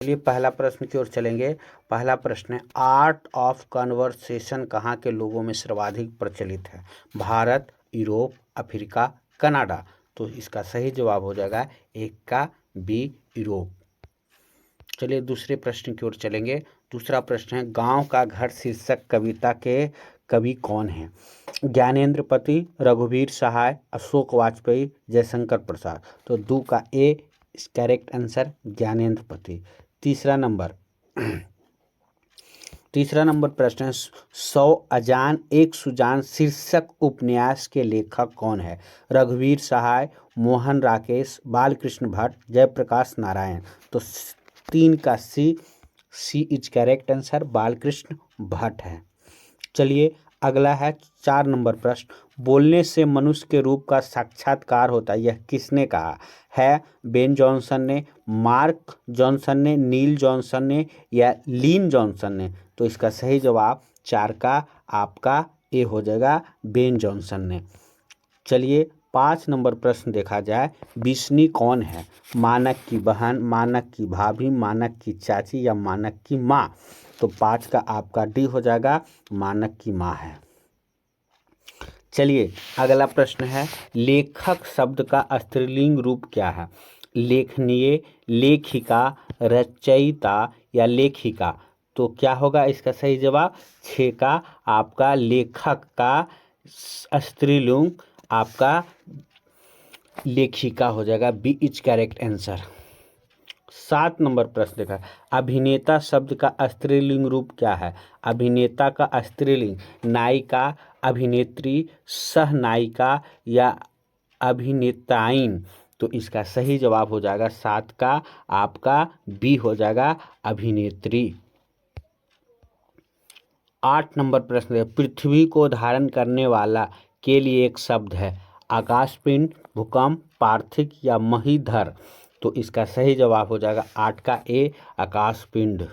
चलिए पहला प्रश्न की ओर चलेंगे। पहला प्रश्न है, आर्ट ऑफ कन्वर्सेशन कहाँ के लोगों में सर्वाधिक प्रचलित है? Bharat, Europe, Africa, Canada. तो इसका सही जवाब हो जाएगा एक का बी, यूरोप। चलिए दूसरे प्रश्न की ओर चलेंगे। दूसरा प्रश्न है, गांव का घर शीर्षक कविता के कवि कौन हैं? ज्ञानेंद्र पति, रघुवीर सहाय, अशोक वाजपेयी, जयशंकर प्रसाद। तो दो का ए इस करेक्ट आंसर ज्ञानेंद्र पति। तीसरा नंबर प्रश्न है, 100 अजान एक सुजान शीर्षक उपन्यास के लेखक कौन है? रघुवीर सहाय, मोहन राकेश, बालकृष्ण भट्ट, जयप्रकाश नारायण। तो 3 का C is correct answer Balkrishna Bhatt है। चलिए अगला है 4 नंबर प्रश्न, बोलने से मनुष्य के रूप का साक्षात्कार होता है, यह किसने कहा है? बेन जॉनसन ने, मार्क जॉनसन ने, नील जॉनसन ने या लीन जॉनसन ने। तो इसका सही जवाब 4 का आपका ए हो जाएगा बेन जॉनसन ने। चलिए 5 नंबर प्रश्न देखा जाए, बिस्नी कौन है? मानक की बहन, मानक की भाभी, मानक की चाची या मानक की माँ। तो 5 का आपका डी हो जाएगा मानक की माँ है। चलिए अगला प्रश्न है, लेखक शब्द का स्त्रीलिंग रूप क्या है? लेखनीय, लेखिका, रचयिता या लेखिका। तो क्या होगा इसका सही जवाब? 6 का आपका लेखक का स्त्रीलिंग आपका लेखिका हो जाएगा, B is correct answer. 7 number प्रश्न देखा, अभिनेता शब्द का स्त्रीलिंग रूप क्या है? अभिनेता का स्त्रीलिंग नायिका, अभिनेत्री, सहनायिका या अभिनेताइन। तो इसका सही जवाब हो जाएगा 7 का आपका बी हो जाएगा अभिनेत्री। 8 नंबर प्रश्न है, पृथ्वी को धारण करने वाला के लिए एक शब्द है, आकाशपिंड, भूकंप, पार्थिव या महीधर। तो इसका सही जवाब हो जाएगा 8 का ए आकाशपिंड।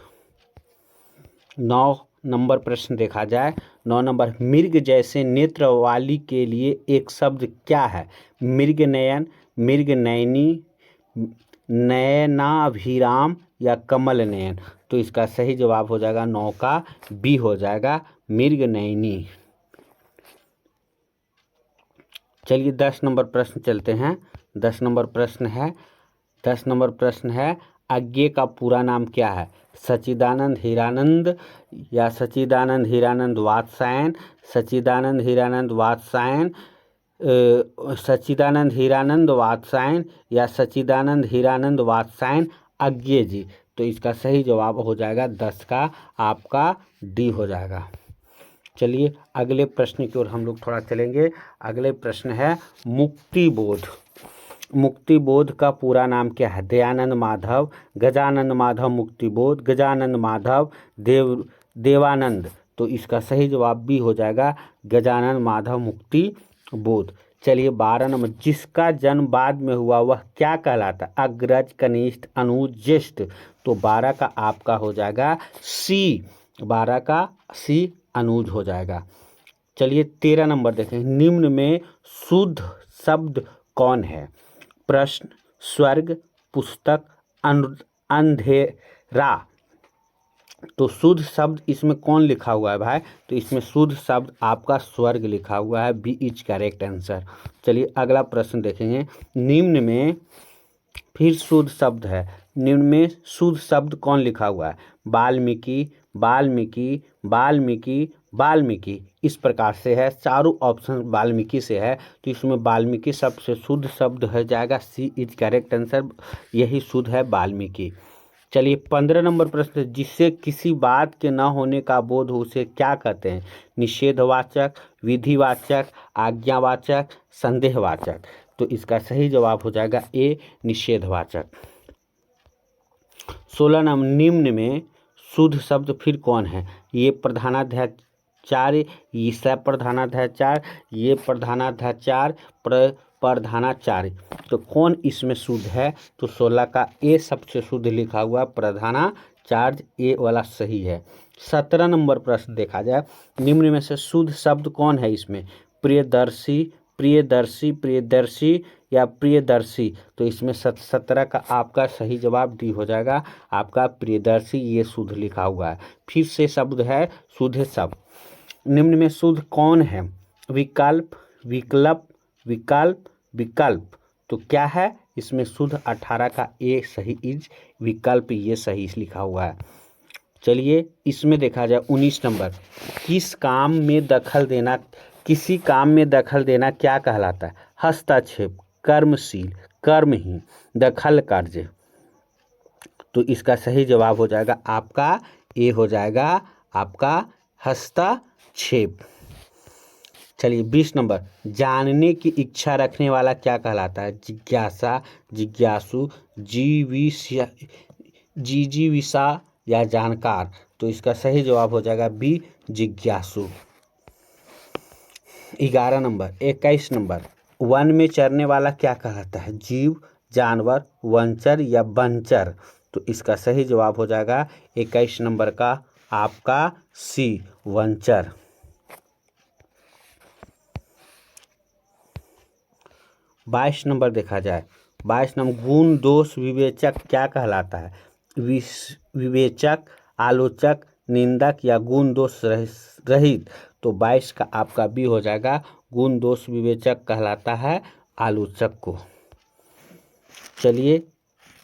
9 नंबर प्रश्न देखा जाए। 9 नंबर, मृग जैसे नेत्र वाली के लिए एक शब्द क्या है? मृग नयन, मृग नयनी, नयनाभिराम या कमल नयन। तो इसका सही जवाब हो जाएगा 9 का बी हो जाएगा मृग नयनी। चलिए 10 नंबर प्रश्न चलते हैं। 10 नंबर प्रश्न है, अज्ञे का पूरा नाम क्या है? सच्चिदानंद हीरानंद या सच्चिदानंद हीरानंद वात्स्यायन, सच्चिदानंद हीरानंद वात्स्यायन, सच्चिदानंद हीरानंद वात्स्यायन या सच्चिदानंद हीरानंद वात्स्यायन अज्ञे जी। तो इसका सही जवाब हो जाएगा 10 का आपका डी हो जाएगा। चलिए अगले प्रश्न की ओर हम लोग थोड़ा चलेंगे। अगले प्रश्न है, मुक्तिबोध। मुक्तिबोध का पूरा नाम क्या है? दयानंद माधव, गजानंद माधव मुक्तिबोध, गजानंद माधव, देवानंद। तो इसका सही जवाब भी हो जाएगा गजानंद माधव मुक्तिबोध। चलिए 12 नंबर, जिसका जन्म बाद में हुआ वह क्या कहलाता? अग्रज, कनिष्ठ, अनुज, ज्येष्ठ। तो 12 का आपका हो जाएगा सी, 12 का सी अनुज हो जाएगा। चलिए 13 नंबर देखें, निम्न में शुद्ध शब्द कौन है? प्रश्न, स्वर्ग, पुस्तक, अंधेरा। तो शुद्ध शब्द इसमें कौन लिखा हुआ है भाई? तो इसमें शुद्ध शब्द आपका स्वर्ग लिखा हुआ है, बी इज करेक्ट आंसर। चलिए अगला प्रश्न देखेंगे, निम्न में फिर शुद्ध शब्द है, निम्न में शुद्ध शब्द कौन लिखा हुआ है? वाल्मीकि, वाल्मीकि, वाल्मीकि, वाल्मीकि। इस प्रकार से है, चारों ऑप्शन वाल्मीकि से है। तो इसमें वाल्मीकि सबसे शुद्ध शब्द हो जाएगा, सी इज करेक्ट आंसर, यही शुद्ध है वाल्मीकि। चलिए 15 नंबर प्रश्न, जिससे किसी बात के न होने का बोध हो उसे क्या कहते हैं? निषेधवाचक, विधिवाचक, आज्ञावाचक, संदेहवाचक। तो इसका सही जवाब हो जाएगा ए निषेधवाचक। 16 नंबर, निम्न में शुद्ध शब्द फिर कौन है? ये प्रधानाध्याय 4, ये सप्रधानाध्याय 4, ये प्रधानाध्याय 4, प्रधानाचार्य। तो कौन इसमें शुद्ध है? तो 16 का ए सबसे शुद्ध लिखा हुआ प्रधानाचार्य, ए वाला सही है। 17 नंबर प्रश्न देखा जाए, निम्न में से शुद्ध शब्द कौन है इसमें? प्रियदर्शी, प्रियदर्शी, प्रियदर्शी या प्रियदर्शी, तो इसमें 17 का आपका सही जवाब डी हो जाएगा, आपका प्रियदर्शी, ये शुद्ध लिखा हुआ है। फिर से शब्द है शुद्ध शब्द। निम्न में शुद्ध कौन है? विकल्प, विकल्प, विकल्प, विकल्प, तो क्या है इसमें शुद्ध? 18 का ए सही इज विकल्प, ये सही लिखा हुआ है। चलिए इसमें देखा जाए 19 नंबर, किस काम में दखल देना, किसी काम में दखल देना क्या कहलाता है? हस्तक्षेप, कर्मशील, कर्महीन, दखल कार्य, तो इसका सही जवाब हो जाएगा आपका ए हो जाएगा आपका हस्तक्षेप। चलिए 20 नंबर, जानने की इच्छा रखने वाला क्या कहलाता है? जिज्ञासा, जिज्ञासु, जिजीविषा या जानकार, तो इसका सही जवाब हो जाएगा बी जिज्ञासु। 11 नंबर, 21 नंबर, वन में चरने वाला क्या कहलाता है? जीव, जानवर, वनचर या बनचर, तो इसका सही जवाब हो जाएगा 21 नंबर का आपका सी वनचर। 22 नंबर देखा जाए, 22 नंबर, गुण दोष विवेचक क्या कहलाता है? विवेचक, आलोचक, निंदक या गुण दोष रहित, तो 22 का आपका बी हो जाएगा, गुण दोष विवेचक कहलाता है आलोचक को। चलिए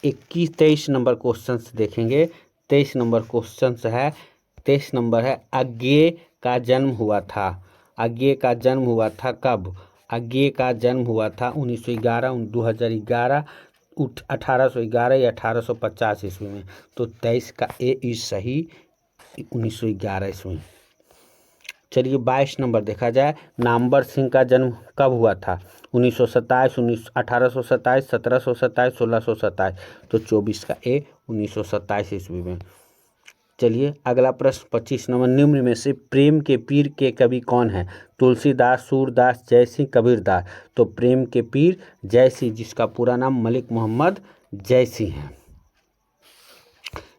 23 नंबर क्वेश्चन देखेंगे। 23 नंबर क्वेश्चन है, 23 नंबर है, अज्ञेय का जन्म हुआ था। अज्ञेय का जन्म हुआ था कब? अज्ञेय का जन्म हुआ था 1911, 2011, 1811 या 1850 ईस्वी में, तो 23 का ए इज सही 1911 ईस्वी। चलिए 22 नंबर देखा जाए, नामवर सिंह का जन्म कब हुआ था? 1927, 1827, 1727, 1627, तो 24 का ए 1927 ईस्वी में। चलिए अगला प्रश्न 25 नंबर, निम्न में से प्रेम के पीर के कवि कौन है? तुलसीदास, सूरदास, जयसिंह, कबीरदास, तो प्रेम के पीर जयसिंह, जिसका पूरा नाम मलिक मोहम्मद जयसिंह है।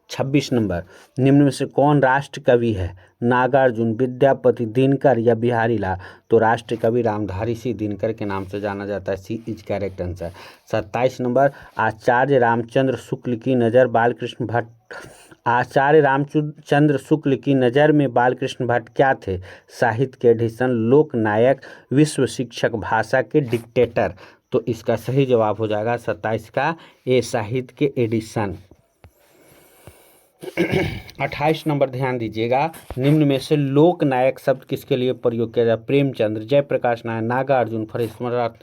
26 नंबर, निम्न में से कौन राष्ट्र कवि है? नागार्जुन, विद्यापति, दिनकर या बिहारी लाल, तो राष्ट्र कवि रामधारी सिंह दिनकर के नाम से जाना जाता है, सी इज करेक्ट आंसर। 27 नंबर, आचार्य रामचंद्र शुक्ल की नज़र बालकृष्ण भट्ट, आचार्य रामचंद्र शुक्ल की नज़र में बालकृष्ण भट्ट क्या थे? साहित्य के एडिशन, लोक नायक, विश्व शिक्षक, भाषा के डिक्टेटर, तो इसका सही जवाब हो जाएगा 27 का ए साहित्य के एडिशन। 28 नंबर ध्यान दीजिएगा, निम्न में से लोक नायक शब्द किसके लिए प्रयोग किया जाए? प्रेमचंद्र, जयप्रकाश नारायण, नागार्जुन,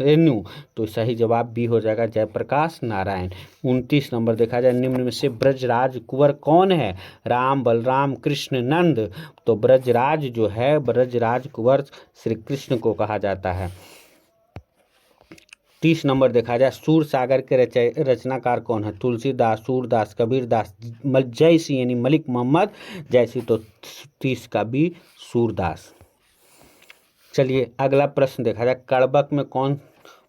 रेणु, तो सही जवाब बी हो जाएगा जयप्रकाश नारायण। 29 नंबर देखा जाए, निम्न में से ब्रजराज कुंवर कौन है? राम, बलराम, कृष्ण, नंद, तो ब्रजराज जो है, ब्रजराज कुंवर श्री कृष्ण को कहा जाता है। 30 नंबर देखा जाए, सूर सागर के रचनाकार कौन है? तुलसीदास, सूरदास, कबीरदास, जयसिंह यानी मलिक मोहम्मद जयसिंह, तो 30 का बी सूरदास। चलिए अगला प्रश्न देखा जाए, कड़बक में कौन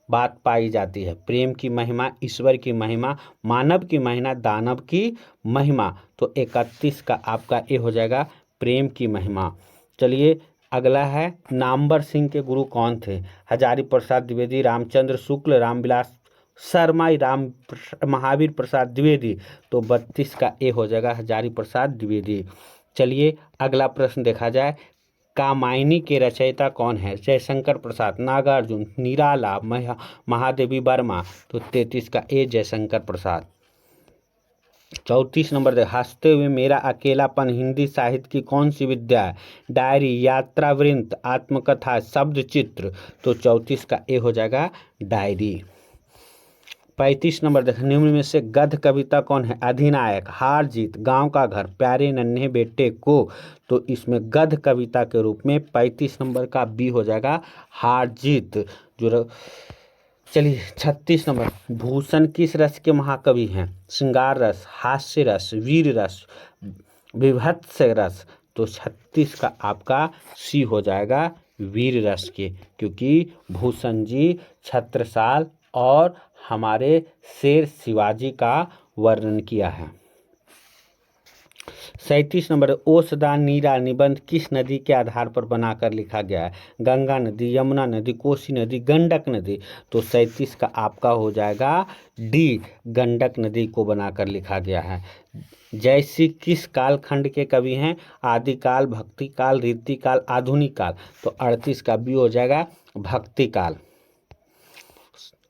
बात पाई जाती है? प्रेम की महिमा, ईश्वर की महिमा, मानव की महिमा, दानव की महिमा, तो 31 का आपका ए हो जाएगा प्रेम की महिमा। चलिए अगला है, नामवर सिंह के गुरु कौन थे? हजारी प्रसाद द्विवेदी, रामचंद्र शुक्ल, रामविलास शर्मा, महावीर प्रसाद द्विवेदी, तो 32 का ए हो जाएगा हजारी प्रसाद द्विवेदी। चलिए अगला प्रश्न देखा जाए, कामायनी के रचयिता कौन है? जयशंकर प्रसाद, नागार्जुन, निराला, महादेवी वर्मा, तो 33 का ए जयशंकर प्रसाद। 34 नंबर दे, हंसते हुए मेरा अकेलापन हिंदी साहित्य की कौन सी विद्या है? डायरी, यात्रा वृंत, आत्मकथा, शब्द चित्र, तो 34 का ए हो जाएगा डायरी। 35 नंबर देख, निम्न में से गद्य कविता कौन है? अधिनायक, हार जीत, गांव का घर, प्यारे नन्हे बेटे को, तो इसमें गद्य कविता के रूप में 35 नंबर का बी हो जाएगा हार जीत। जो चलिए 36 नंबर, भूषण किस रस के महाकवि हैं? श्रृंगार रस, हास्य रस, वीर रस, विभत्स रस, तो 36 का आपका सी हो जाएगा वीर रस के, क्योंकि भूषण जी छत्रसाल और हमारे शेर शिवाजी का वर्णन किया है। 37 नंबर ओसदा नीरा निबंध किस नदी के आधार पर बनाकर लिखा गया है? गंगा नदी, यमुना नदी, कोसी नदी, गंडक नदी। तो 37 का आपका हो जाएगा डी, गंडक नदी को बनाकर लिखा गया है। जयसी किस कालखंड के कवि हैं? आदिकाल, भक्ति काल, रीति काल, आधुनिक काल। तो 38 का बी हो जाएगा भक्ति काल।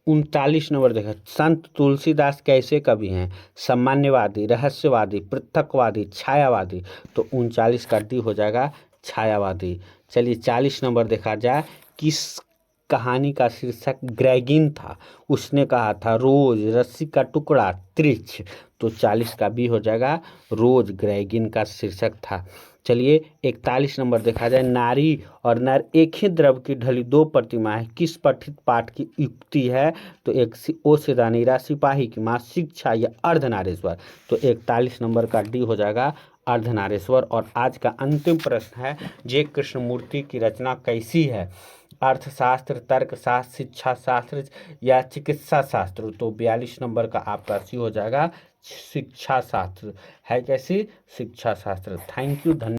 39 नंबर देखा, संत तुलसीदास कैसे कवि हैं? सामान्यवादी, रहस्यवादी, पृथकवादी, छायावादी। तो 39 का डी हो जाएगा छायावादी। चलिए 40 नंबर देखा जाए, किस कहानी का शीर्षक ग्रेगिन था? उसने कहा था रोज, रस्सी का टुकड़ा, त्रिछ। तो 40 का बी हो जाएगा रोज ग्रेगिन का शीर्षक था। चलिए 41 नंबर देखा जाए, नारी और नर एक ही द्रव की ढली दो प्रतिमाएं किस पठित पाठ की युक्ति है? तो एक ओ सिदानीरा, सिपाही की मां, शिक्षा या अर्धनारेश्वर। तो 41 नंबर का डी हो जाएगा अर्धनारेश्वर। और आज का अंतिम प्रश्न है, जे कृष्णमूर्ति की रचना कैसी है? अर्थशास्त्र, तर्कशास्त्र, शिक्षा शास्त्र या चिकित्सा शास्त्र। तो 42 नंबर का आपका सी हो जाएगा शिक्षा शास्त्र। है कैसी? शिक्षा शास्त्र। थैंक यू, धन्यवाद।